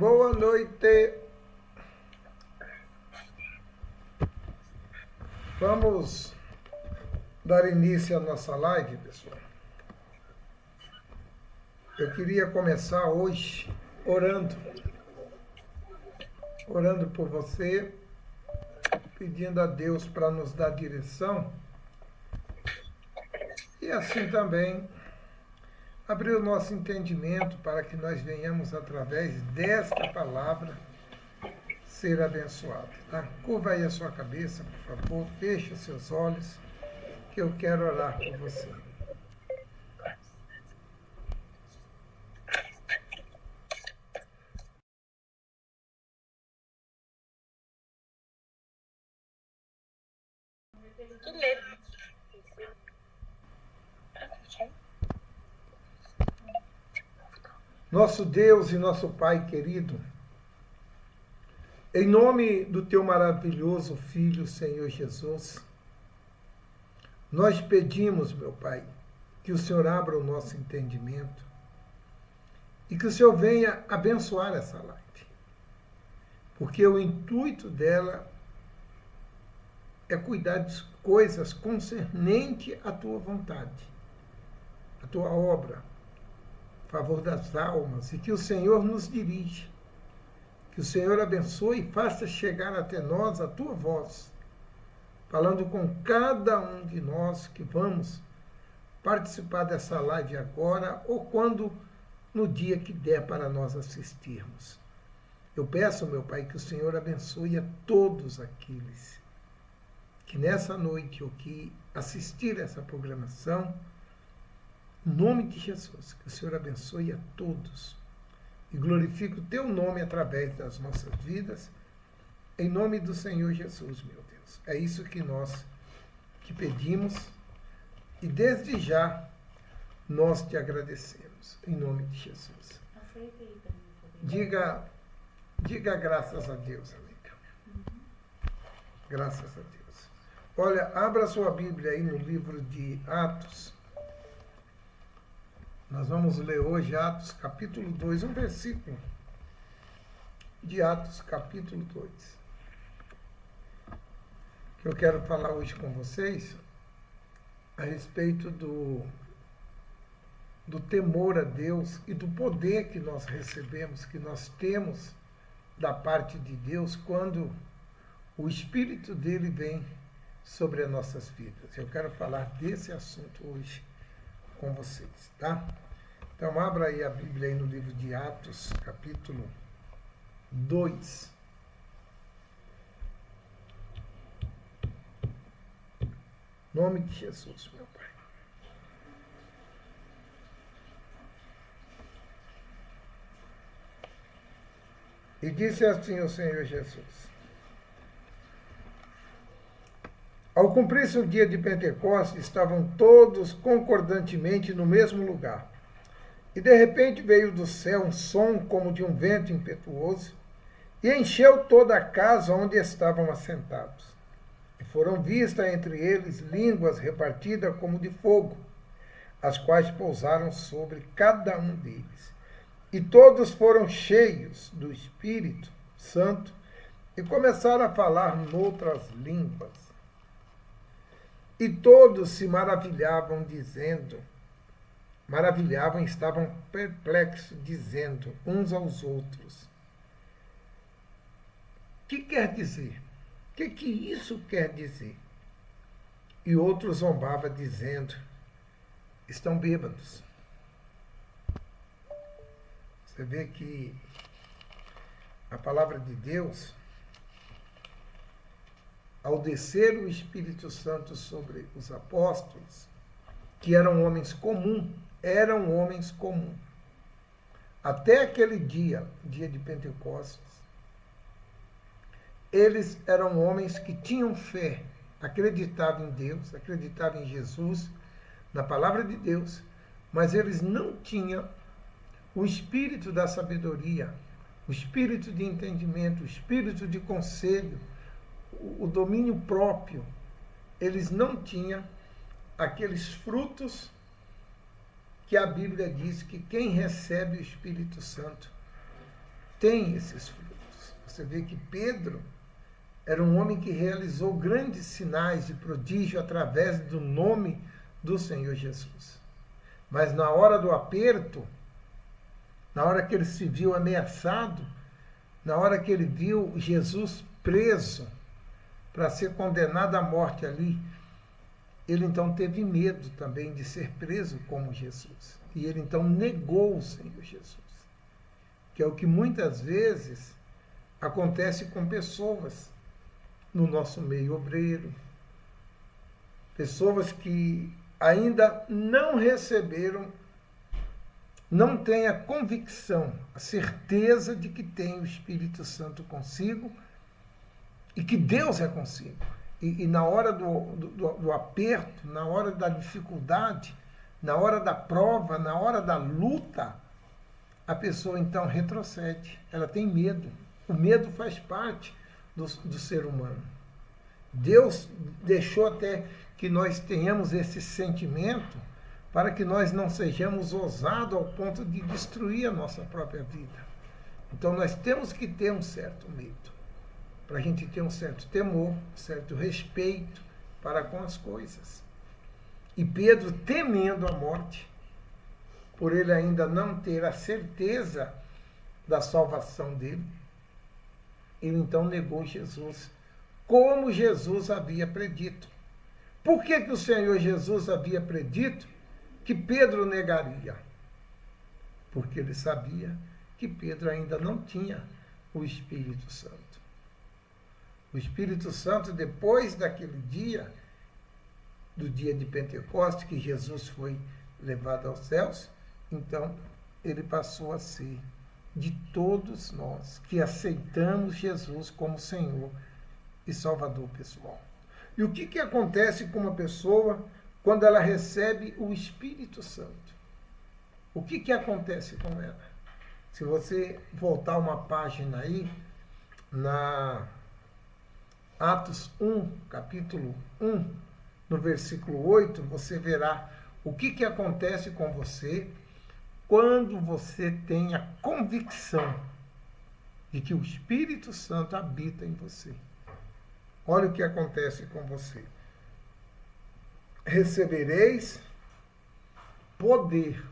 Boa noite. Vamos dar início à nossa live, pessoal. Eu queria começar hoje orando por você, pedindo a Deus para nos dar direção e assim também abrir o nosso entendimento para que nós venhamos, através desta palavra, ser abençoados. Tá? Curva aí a sua cabeça, por favor, feche os seus olhos, que eu quero orar por você. Nosso Deus e nosso Pai querido, em nome do teu maravilhoso Filho, Senhor Jesus, nós pedimos, meu Pai, que o Senhor abra o nosso entendimento e que o Senhor venha abençoar essa live, porque o intuito dela é cuidar de coisas concernentes à tua vontade, à tua obra, a favor das almas, e que o Senhor nos dirija, que o Senhor abençoe e faça chegar até nós a tua voz, falando com cada um de nós que vamos participar dessa live agora ou quando, no dia que der para nós assistirmos. Eu peço, meu Pai, que o Senhor abençoe a todos aqueles que nessa noite ou que assistir essa programação, em nome de Jesus, que o Senhor abençoe a todos e glorifique o teu nome através das nossas vidas, em nome do Senhor Jesus, meu Deus. É isso que nós te pedimos e desde já nós te agradecemos, em nome de Jesus. Diga graças a Deus, amiga. Graças a Deus. Olha, abra sua Bíblia aí no livro de Atos. Nós vamos ler hoje Atos capítulo 2, um versículo de Atos capítulo 2. Que eu quero falar hoje com vocês a respeito do temor a Deus e do poder que nós recebemos, que nós temos da parte de Deus quando o Espírito dele vem sobre as nossas vidas. Eu quero falar desse assunto hoje com vocês, tá? Então, abra aí a Bíblia aí no livro de Atos, capítulo 2. Em nome de Jesus, meu Pai. E disse assim o Senhor Jesus: ao cumprir-se o dia de Pentecostes, estavam todos concordantemente no mesmo lugar. E de repente veio do céu um som como de um vento impetuoso e encheu toda a casa onde estavam assentados. E foram vistas entre eles línguas repartidas como de fogo, as quais pousaram sobre cada um deles. E todos foram cheios do Espírito Santo e começaram a falar noutras línguas. E todos se maravilhavam, estavam perplexos, dizendo uns aos outros: que quer dizer? O que isso quer dizer? E outros zombavam, dizendo: estão bêbados. Você vê que a palavra de Deus, ao descer o Espírito Santo sobre os apóstolos, que eram homens comuns, até aquele dia de Pentecostes, eles eram homens que tinham fé, acreditavam em Deus, acreditavam em Jesus, na palavra de Deus, mas eles não tinham o espírito da sabedoria, o espírito de entendimento, o espírito de conselho, o domínio próprio. Eles não tinham aqueles frutos que a Bíblia diz que quem recebe o Espírito Santo tem esses frutos. Você vê que Pedro era um homem que realizou grandes sinais de prodígio através do nome do Senhor Jesus. Mas na hora do aperto, na hora que ele se viu ameaçado, na hora que ele viu Jesus preso para ser condenado à morte ali, ele então teve medo também de ser preso como Jesus. E ele então negou o Senhor Jesus. Que é o que muitas vezes acontece com pessoas no nosso meio obreiro. Pessoas que ainda não receberam, não têm a convicção, a certeza de que tem o Espírito Santo consigo e que Deus é consigo. E na hora do aperto, na hora da dificuldade, na hora da prova, na hora da luta, a pessoa então retrocede. Ela tem medo. O medo faz parte do ser humano. Deus deixou até que nós tenhamos esse sentimento para que nós não sejamos ousados ao ponto de destruir a nossa própria vida. Então nós temos que ter um certo medo, para a gente ter um certo temor, um certo respeito para com as coisas. E Pedro, temendo a morte, por ele ainda não ter a certeza da salvação dele, ele então negou Jesus, como Jesus havia predito. Por que o Senhor Jesus havia predito que Pedro negaria? Porque ele sabia que Pedro ainda não tinha o Espírito Santo. O Espírito Santo, depois daquele dia, do dia de Pentecostes, que Jesus foi levado aos céus, então ele passou a ser de todos nós que aceitamos Jesus como Senhor e Salvador pessoal. E o que acontece com uma pessoa quando ela recebe o Espírito Santo? O que acontece com ela? Se você voltar uma página aí, na Atos 1, capítulo 1, no versículo 8, você verá o que acontece com você quando você tem a convicção de que o Espírito Santo habita em você. Olha o que acontece com você. Recebereis poder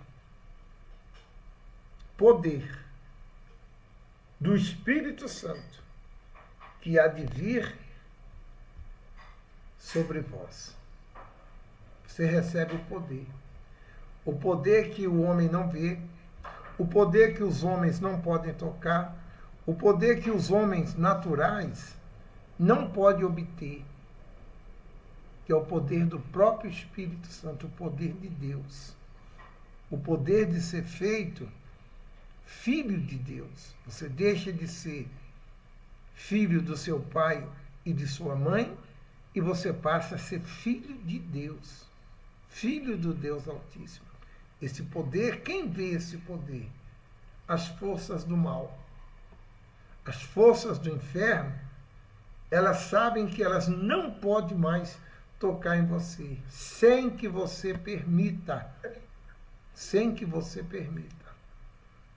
do Espírito Santo que há de vir sobre vós. Você recebe o poder que o homem não vê, o poder que os homens não podem tocar, o poder que os homens naturais não podem obter, que é o poder do próprio Espírito Santo, o poder de Deus, o poder de ser feito filho de Deus. Você deixa de ser filho do seu pai e de sua mãe e você passa a ser filho de Deus, filho do Deus Altíssimo. Esse poder, quem vê esse poder? As forças do mal. As forças do inferno, elas sabem que elas não podem mais tocar em você, sem que você permita. Sem que você permita.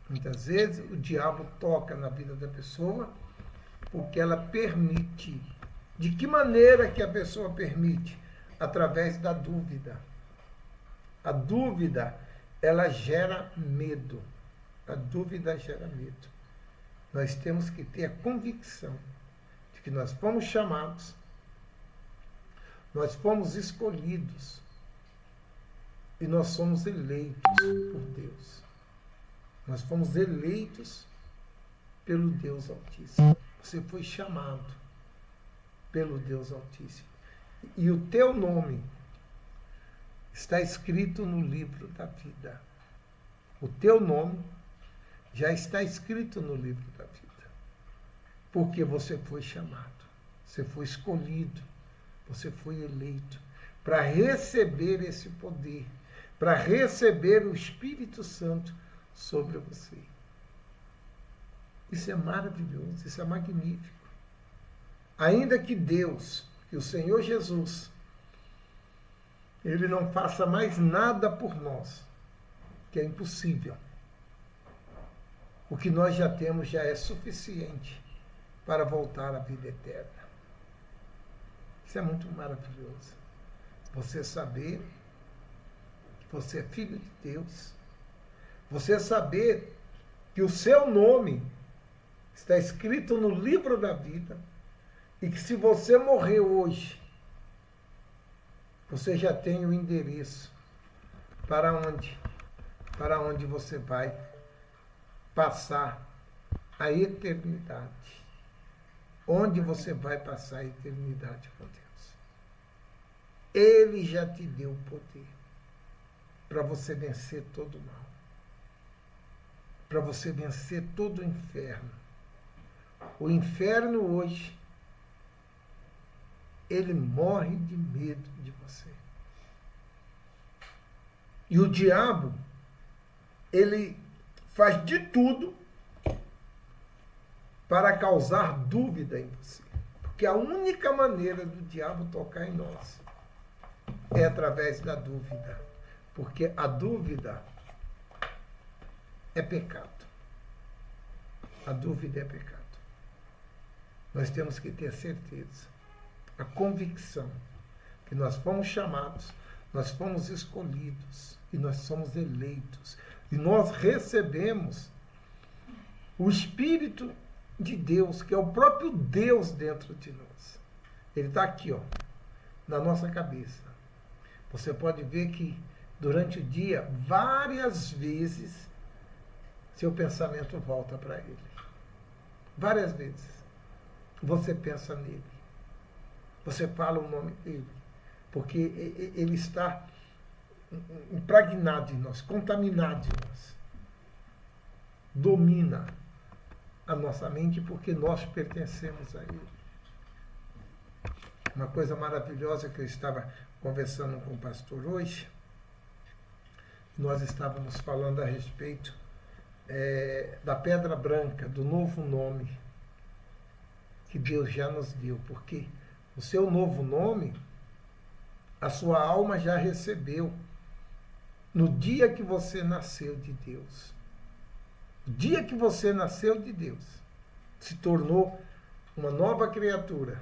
Muitas vezes o diabo toca na vida da pessoa porque ela permite. De que maneira que a pessoa permite? Através da dúvida. A dúvida, ela gera medo. A dúvida gera medo. Nós temos que ter a convicção de que nós fomos chamados, nós fomos escolhidos e nós somos eleitos por Deus. Nós fomos eleitos pelo Deus Altíssimo. Você foi chamado pelo Deus Altíssimo. E o teu nome está escrito no livro da vida. O teu nome já está escrito no livro da vida. Porque você foi chamado, você foi escolhido, você foi eleito para receber esse poder, para receber o Espírito Santo sobre você. Isso é maravilhoso, isso é magnífico. Ainda que Deus, que o Senhor Jesus, Ele não faça mais nada por nós, que é impossível. O que nós já temos já é suficiente para voltar à vida eterna. Isso é muito maravilhoso. Você saber que você é filho de Deus. Você saber que o seu nome está escrito no livro da vida e que se você morrer hoje, você já tem o endereço para onde você vai passar a eternidade. Onde você vai passar a eternidade com Deus. Ele já te deu o poder para você vencer todo o mal. Para você vencer todo o inferno. O inferno hoje, ele morre de medo de você. E o diabo, ele faz de tudo para causar dúvida em você. Porque a única maneira do diabo tocar em nós é através da dúvida. Porque a dúvida é pecado. A dúvida é pecado. Nós temos que ter certeza, a convicção que nós fomos chamados, nós fomos escolhidos e nós somos eleitos. E nós recebemos o Espírito de Deus, que é o próprio Deus dentro de nós. Ele está aqui, ó, na nossa cabeça. Você pode ver que durante o dia, várias vezes, seu pensamento volta para ele. Várias vezes. Você pensa nele. Você fala o nome dele. Porque ele está impregnado em nós, contaminado em nós. Domina a nossa mente porque nós pertencemos a ele. Uma coisa maravilhosa que eu estava conversando com o pastor hoje, nós estávamos falando a respeito da pedra branca, do novo nome que Deus já nos deu, porque o seu novo nome, a sua alma já recebeu no dia que você nasceu de Deus. O dia que você nasceu de Deus, se tornou uma nova criatura,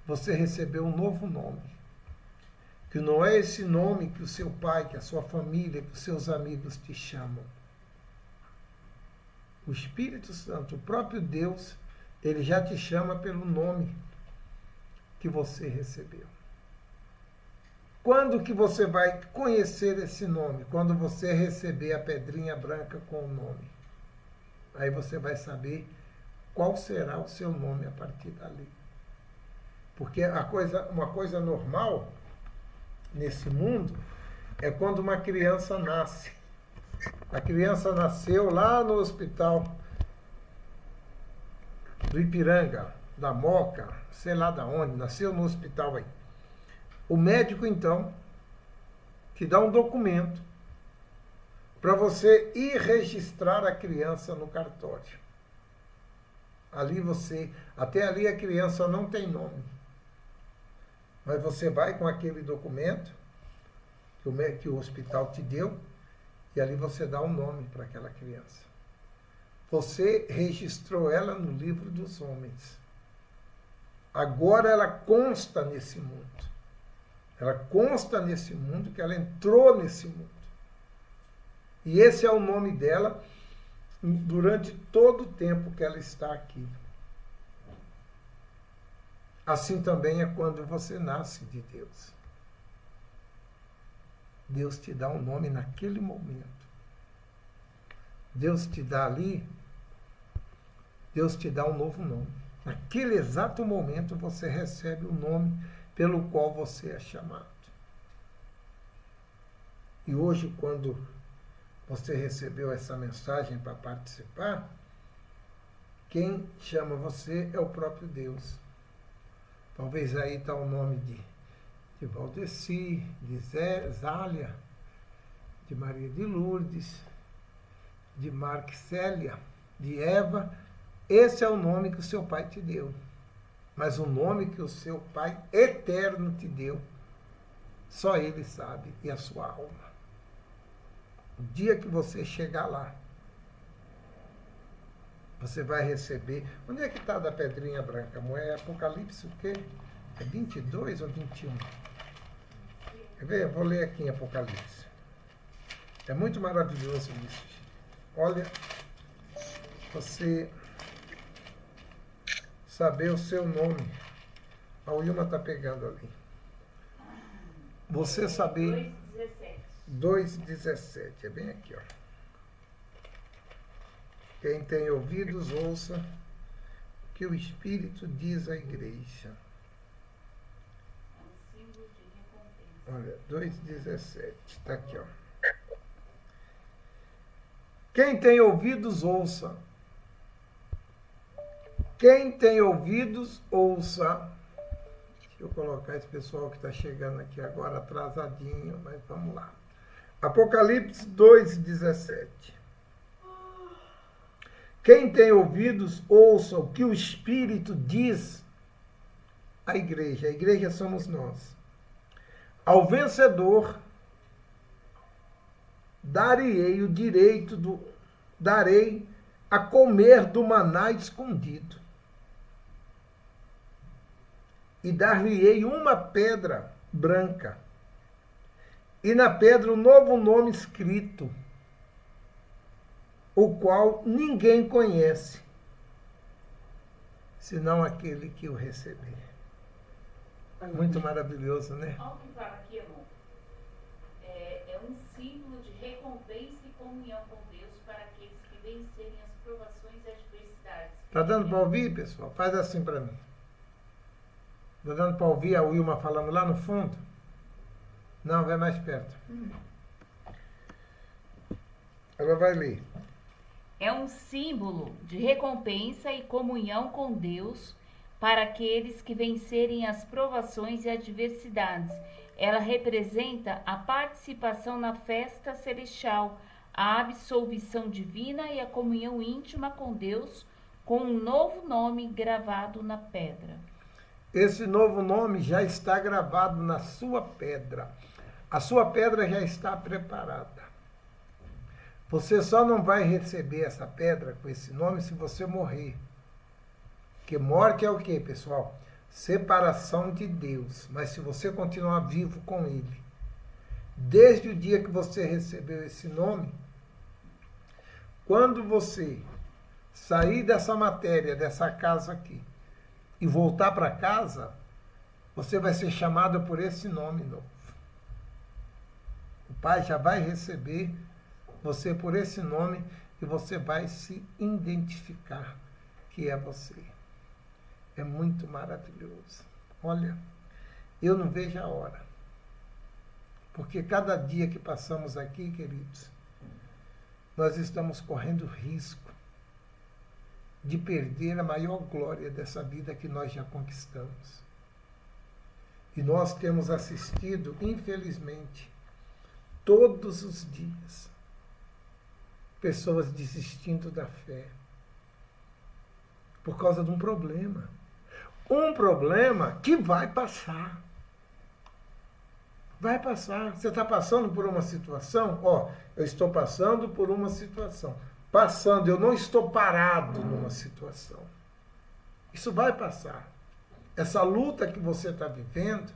você recebeu um novo nome, que não é esse nome que o seu pai, que a sua família, que os seus amigos te chamam. O Espírito Santo, o próprio Deus, ele já te chama pelo nome que você recebeu. Quando que você vai conhecer esse nome? Quando você receber a pedrinha branca com o nome. Aí você vai saber qual será o seu nome a partir dali. Porque uma coisa normal nesse mundo é quando uma criança nasce. A criança nasceu lá no hospital do Ipiranga, da Moca, sei lá de onde, nasceu no hospital aí. O médico, então, te dá um documento para você ir registrar a criança no cartório. Até ali a criança não tem nome. Mas você vai com aquele documento que o hospital te deu e ali você dá um nome para aquela criança. Você registrou ela no livro dos homens. Agora ela consta nesse mundo. Ela consta nesse mundo, que ela entrou nesse mundo. E esse é o nome dela durante todo o tempo que ela está aqui. Assim também é quando você nasce de Deus. Deus te dá um nome naquele momento. Deus te dá ali, Deus te dá um novo nome. Naquele exato momento você recebe o nome pelo qual você é chamado. E hoje, quando você recebeu essa mensagem para participar, quem chama você é o próprio Deus. Talvez aí está o nome de Valdeci, de Zália, de Maria de Lourdes, de Marcélia, de Eva. Esse é o nome que o seu pai te deu. Mas o nome que o seu pai eterno te deu, só ele sabe, e a sua alma. O dia que você chegar lá, Você vai receber. Onde é que está da pedrinha branca, amor? É Apocalipse o quê? É 22 ou 21? Quer ver? Eu vou ler aqui em Apocalipse. É muito maravilhoso isso. Olha, você saber o seu nome. A Wilma está pegando ali. Você saber... 2,17. É bem aqui, ó. Quem tem ouvidos, ouça o que o Espírito diz à igreja. Olha, 2,17. Está aqui, ó. Quem tem ouvidos, ouça. Quem tem ouvidos, ouça. Deixa eu colocar esse pessoal que está chegando aqui agora atrasadinho, mas vamos lá. Apocalipse 2,17. Quem tem ouvidos, ouça o que o Espírito diz à igreja. A igreja somos nós. Ao vencedor, darei o direito darei a comer do maná escondido. E dar-lhe-ei uma pedra branca. E na pedra um novo nome escrito, o qual ninguém conhece, senão aquele que o receber. Muito maravilhoso, né? Olha o que fala aqui, amor. É um símbolo de recompensa e comunhão com Deus para aqueles que vencerem as provações e adversidades. Tá dando para ouvir, pessoal? Faz assim para mim. Tá dando para ouvir a Wilma falando lá no fundo? Não, vai mais perto. Ela vai ler. É um símbolo de recompensa e comunhão com Deus para aqueles que vencerem as provações e adversidades. Ela representa a participação na festa celestial, a absolvição divina e a comunhão íntima com Deus, com um novo nome gravado na pedra. Esse novo nome já está gravado na sua pedra. A sua pedra já está preparada. Você só não vai receber essa pedra com esse nome se você morrer. Porque morte é o quê, pessoal? Separação de Deus. Mas se você continuar vivo com Ele, desde o dia que você recebeu esse nome, quando você sair dessa matéria, dessa casa aqui, e voltar para casa, você vai ser chamado por esse nome novo. O Pai já vai receber você por esse nome e você vai se identificar que é você. É muito maravilhoso. Olha, eu não vejo a hora. Porque cada dia que passamos aqui, queridos, nós estamos correndo risco de perder a maior glória dessa vida que nós já conquistamos. E nós temos assistido, infelizmente, todos os dias, pessoas desistindo da fé por causa de um problema. Um problema que vai passar. Vai passar. Você está passando por uma situação? Ó, eu estou passando por uma situação. Passando, eu não estou parado numa situação. Isso vai passar. Essa luta que você está vivendo,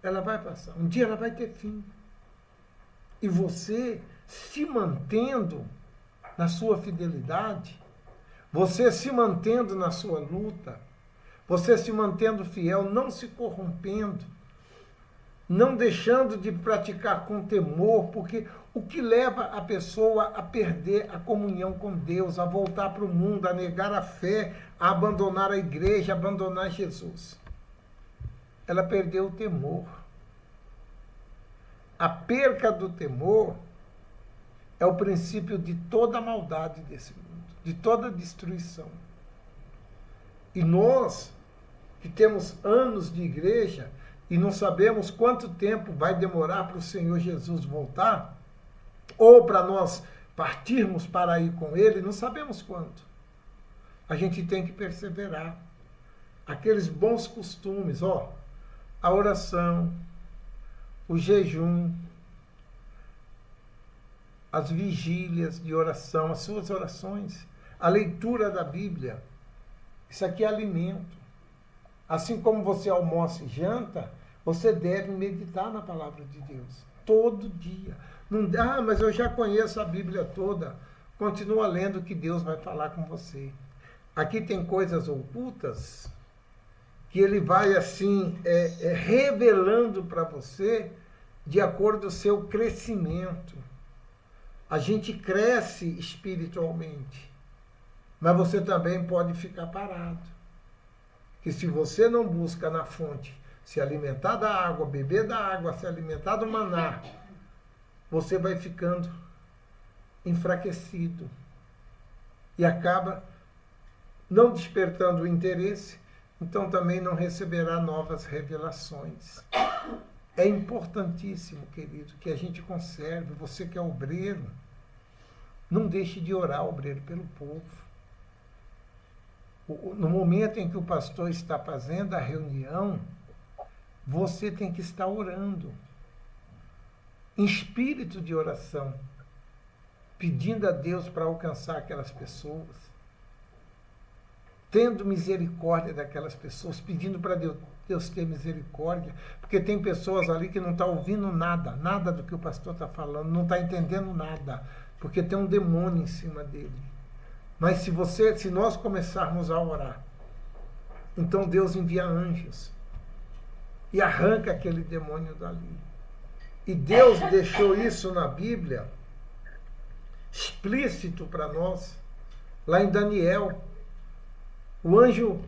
ela vai passar. Um dia ela vai ter fim. E você se mantendo na sua fidelidade, você se mantendo na sua luta, você se mantendo fiel, não se corrompendo, não deixando de praticar com temor, porque o que leva a pessoa a perder a comunhão com Deus, a voltar para o mundo, a negar a fé, a abandonar a igreja, a abandonar Jesus? Ela perdeu o temor. A perca do temor é o princípio de toda a maldade desse mundo, de toda a destruição. E nós, que temos anos de igreja e não sabemos quanto tempo vai demorar para o Senhor Jesus voltar, ou para nós partirmos para ir com Ele, não sabemos quanto. A gente tem que perseverar. Aqueles bons costumes, ó, a oração, o jejum, as vigílias de oração, as suas orações, a leitura da Bíblia. Isso aqui é alimento. Assim como você almoça e janta, você deve meditar na palavra de Deus. Todo dia. Não, mas eu já conheço a Bíblia toda. Continua lendo que Deus vai falar com você. Aqui tem coisas ocultas que ele vai assim revelando para você de acordo com o seu crescimento. A gente cresce espiritualmente, mas você também pode ficar parado. Que se você não busca na fonte se alimentar da água, beber da água, se alimentar do maná, você vai ficando enfraquecido e acaba não despertando o interesse, então também não receberá novas revelações. É importantíssimo, querido, que a gente conserve. Você que é obreiro, não deixe de orar, obreiro, pelo povo. No momento em que o pastor está fazendo a reunião, você tem que estar orando, em espírito de oração, pedindo a Deus para alcançar aquelas pessoas, tendo misericórdia daquelas pessoas, pedindo para Deus ter misericórdia, porque tem pessoas ali que não estão ouvindo nada do que o pastor está falando, não está entendendo nada, porque tem um demônio em cima dele. Mas se nós começarmos a orar, então Deus envia anjos e arranca aquele demônio dali. E Deus deixou isso na Bíblia explícito para nós, lá em Daniel. O anjo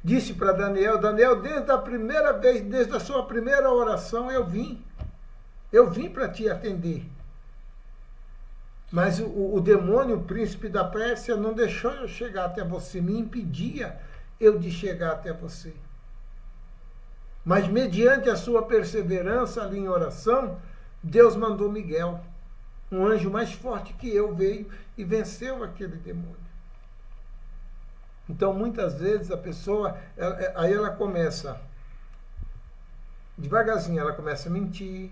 disse para Daniel, desde a primeira vez, desde a sua primeira oração, eu vim para te atender. Mas o demônio, o príncipe da Pérsia, não deixou eu chegar até você, me impedia eu de chegar até você. Mas mediante a sua perseverança ali em oração, Deus mandou Miguel, um anjo mais forte que eu, veio e venceu aquele demônio. Então, muitas vezes, a pessoa, aí ela começa, devagarzinho, ela começa a mentir,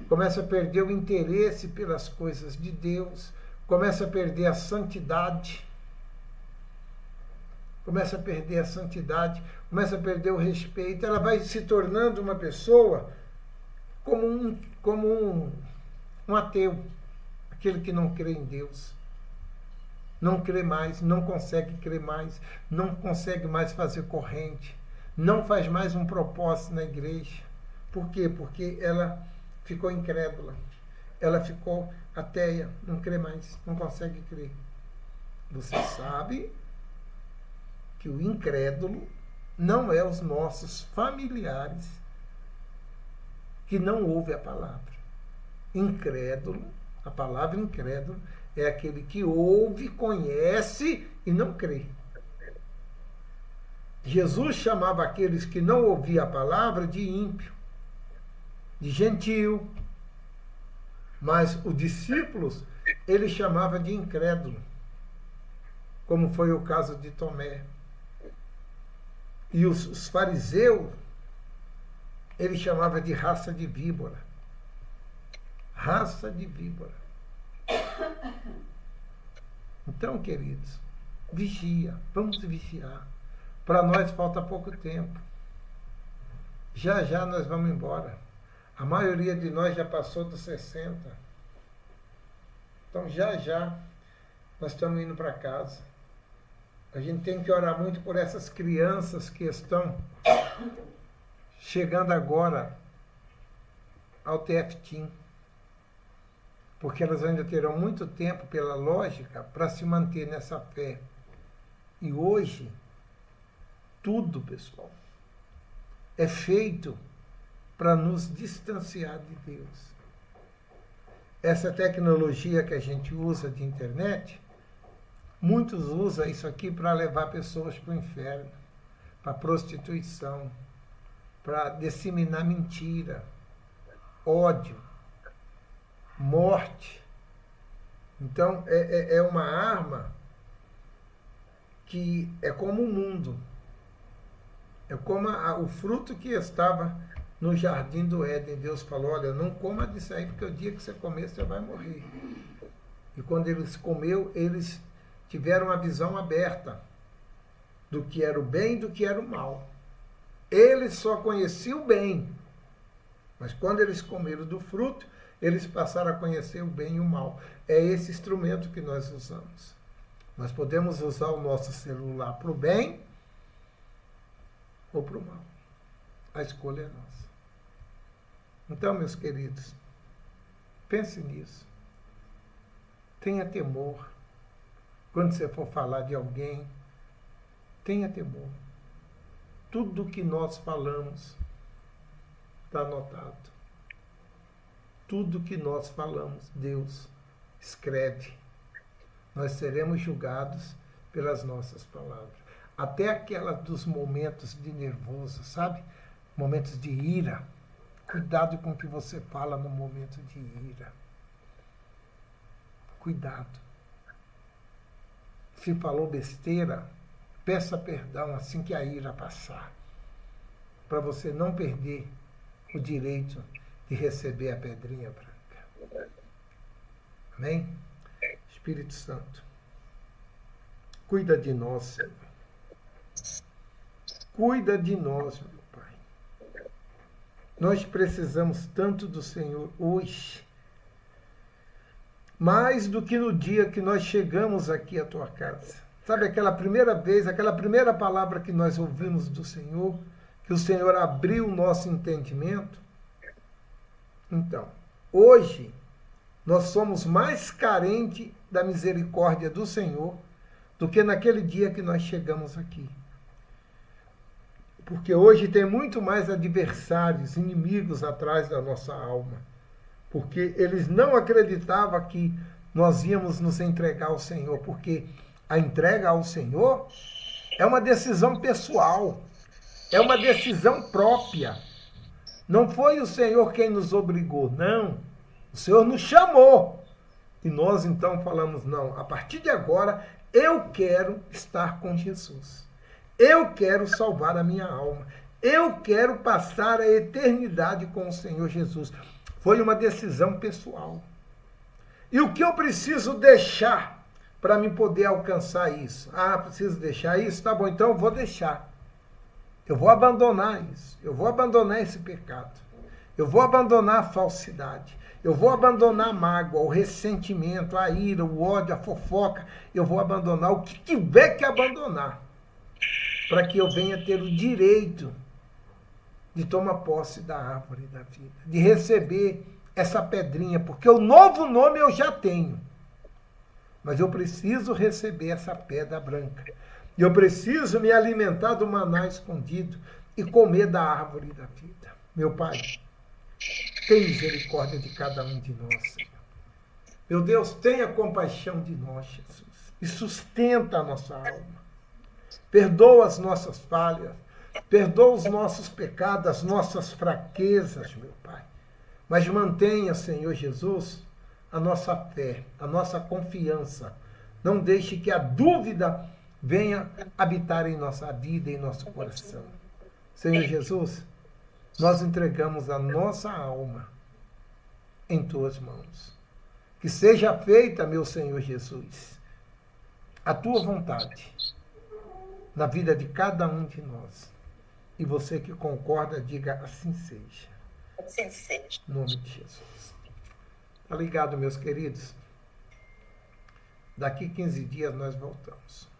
começa a perder o interesse pelas coisas de Deus, começa a perder a santidade, começa a perder o respeito, ela vai se tornando uma pessoa como um ateu, aquele que não crê em Deus. Não crê mais, não consegue crer mais, não consegue mais fazer corrente, não faz mais um propósito na igreja. Por quê? Porque ela ficou incrédula, ela ficou ateia, não crê mais, não consegue crer. Você sabe que o incrédulo não é os nossos familiares que não ouvem a palavra. Incrédulo, a palavra incrédulo, é aquele que ouve, conhece e não crê. Jesus chamava aqueles que não ouviam a palavra de ímpio, de gentil. Mas os discípulos, ele chamava de incrédulo, como foi o caso de Tomé. E os fariseus, ele chamava de raça de víbora. Raça de víbora. Então, queridos, vigia, vamos vigiar. Para nós falta pouco tempo. Já já nós vamos embora. A maioria de nós já passou dos 60. Então, já já nós estamos indo para casa. A gente tem que orar muito por essas crianças que estão chegando agora ao TFT, porque elas ainda terão muito tempo, pela lógica, para se manter nessa fé. E hoje, tudo, pessoal, é feito para nos distanciar de Deus. Essa tecnologia que a gente usa de internet, muitos usam isso aqui para levar pessoas para o inferno, para prostituição, para disseminar mentira, ódio, morte. Então, é uma arma que é como o mundo. É como o fruto que estava no jardim do Éden. Deus falou, olha, não coma disso aí, porque o dia que você comer, você vai morrer. E quando eles comeu, eles tiveram a visão aberta do que era o bem e do que era o mal. Eles só conheciam o bem, mas quando eles comeram do fruto, eles passaram a conhecer o bem e o mal. É esse instrumento que nós usamos. Nós podemos usar o nosso celular para o bem ou para o mal. A escolha é nossa. Então, meus queridos, pense nisso. Tenha temor. Quando você for falar de alguém, tenha temor. Tudo que nós falamos está anotado. Tudo que nós falamos, Deus escreve. Nós seremos julgados pelas nossas palavras. Até aquela dos momentos de nervoso, sabe? Momentos de ira. Cuidado com o que você fala no momento de ira. Cuidado. Se falou besteira, peça perdão assim que a ira passar, para você não perder o direito de receber a pedrinha branca. Amém? Espírito Santo, cuida de nós, Senhor. Cuida de nós, meu Pai. Nós precisamos tanto do Senhor hoje, mais do que no dia que nós chegamos aqui à tua casa. Sabe aquela primeira vez, aquela primeira palavra que nós ouvimos do Senhor, que o Senhor abriu o nosso entendimento? Então, hoje, nós somos mais carentes da misericórdia do Senhor do que naquele dia que nós chegamos aqui. Porque hoje tem muito mais adversários, inimigos atrás da nossa alma. Porque eles não acreditavam que nós íamos nos entregar ao Senhor. Porque a entrega ao Senhor é uma decisão pessoal. É uma decisão própria. Não foi o Senhor quem nos obrigou, não. O Senhor nos chamou. E nós então falamos, não, a partir de agora eu quero estar com Jesus. Eu quero salvar a minha alma. Eu quero passar a eternidade com o Senhor Jesus. Foi uma decisão pessoal. E o que eu preciso deixar para me poder alcançar isso? Ah, preciso deixar isso? Tá bom, então eu vou deixar. Eu vou abandonar isso. Eu vou abandonar esse pecado. Eu vou abandonar a falsidade. Eu vou abandonar a mágoa, o ressentimento, a ira, o ódio, a fofoca. Eu vou abandonar o que tiver que abandonar, para que eu venha ter o direito de tomar posse da árvore da vida, de receber essa pedrinha, porque o novo nome eu já tenho, mas eu preciso receber essa pedra branca. E eu preciso me alimentar do maná escondido e comer da árvore da vida. Meu Pai, tem misericórdia de cada um de nós, Senhor. Meu Deus, tenha compaixão de nós, Jesus, e sustenta a nossa alma. Perdoa as nossas falhas, perdoa os nossos pecados, as nossas fraquezas, meu Pai. Mas mantenha, Senhor Jesus, a nossa fé, a nossa confiança. Não deixe que a dúvida venha habitar em nossa vida, em nosso coração. Senhor Jesus, nós entregamos a nossa alma em tuas mãos. Que seja feita, meu Senhor Jesus, a tua vontade na vida de cada um de nós. E você que concorda, diga assim seja. Assim seja. Em nome de Jesus. Tá ligado, meus queridos? Daqui 15 dias nós voltamos.